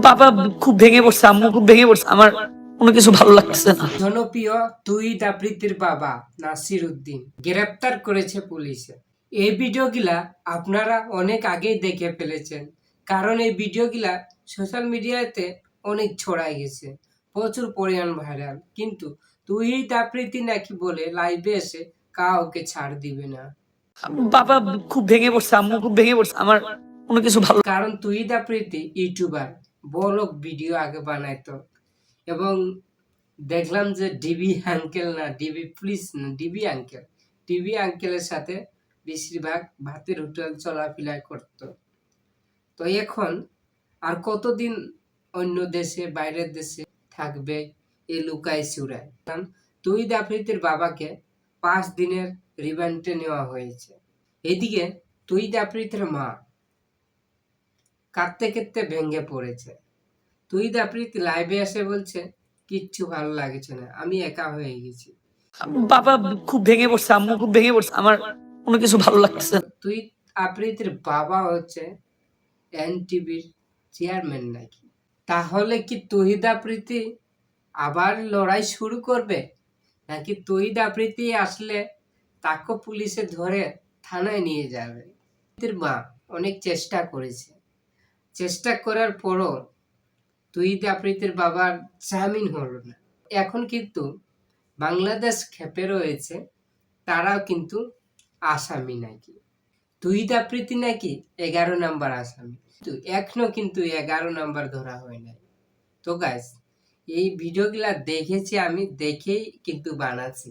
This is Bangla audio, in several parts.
বাবা খুব ভেঙে পড়ছে, আম্মু খুব ভেঙে পড়ছে, আমার কোনো কিছু ভালো লাগতেছে না। জনপ্রিয় তৌহিদ আফ্রিদির বাবা নাসির উদ্দিন গ্রেপ্তার করেছে পুলিশে। এই ভিডিওগুলা আপনারা অনেক আগেই দেখে ফেলেছেন, কারণ এই ভিডিওগুলা সোশ্যাল মিডিয়াতে অনেক ছড়াই গেছে, প্রচুর পরিমাণ ভাইরাল। কিন্তু তৌহিদ আফ্রিদি নাকি বলে লাইভে এসে কাউকে ছাড় দিবে না। বাবা খুব ভেঙে পড়ছে, আম্মু খুব ভেঙে পড়ছে, আমার কোনো কিছু ভালো। কারণ তৌহিদ আফ্রিদি ইউটিউবার, ব্লগ ভিডিও আগে বানাইতো, এবং দেখলাম যে ডিবি আঙ্কেল না, ডিবি পুলিশ না, ডিবি আঙ্কেলের সাথে বেশিরভাগ ভাতের হোটেল চলাফেরা করত। তো এখন আর কতদিন অন্য দেশে, বাইরের দেশে থাকবে এই লুকাই চুরায়। তৌহিদ আফ্রিদির বাবাকে 5 দিনের রিমান্ডে নেওয়া হয়েছে। এদিকে তৌহিদ আফ্রিদির মা কাঁদতে কাঁদতে ভেঙে পড়েছে। তৌহিদ আফ্রিদি লাইভে এসে বলছে, কিচ্ছু ভালো লাগছে না, আমি একা হয়ে গেছি। বাবা খুব ভেঙে পড়ছে, আম্মু খুব ভেঙে পড়ছে, আমার কোনো কিছু ভালো লাগতেছে না। তৌহিদ আফ্রিদির বাবা হচ্ছে এনটিভির চেয়ারম্যান নাকি। তাহলে কি তৌহিদ আফ্রিদি আবার লড়াই শুরু করবে, নাকি তৌহিদ আফ্রিদি আসলে তাকে পুলিশে ধরে থানায় নিয়ে যাবে? মা অনেক চেষ্টা করেছে, চেষ্টা করার পরও তৌহিদ আফ্রিদির বাবার জামিন হলো না। এখন কিন্তু বাংলাদেশ খেপে রয়েছে, তারাও কিন্তু আসামি নাকি। তৌহিদ আফ্রিদি নাকি 11 নাম্বার আসামি, এখনো কিন্তু 11 নাম্বার ধরা হয় নাই। তো গাইস, এই ভিডিওগুলা দেখেছি আমি, দেখেই কিন্তু বানাচ্ছি।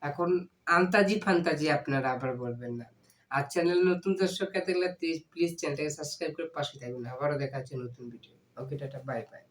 এখন আন্তাজি ফান্তাজি আপনারা আবার বলবেন না। আর চ্যানেল নতুন দর্শক থাকলে প্লিজ চ্যানেলটাকে সাবস্ক্রাইব করে পাশে থাকবেন। আবারও দেখা হচ্ছে নতুন ভিডিও। ওকে, টাটা, বাই বাই।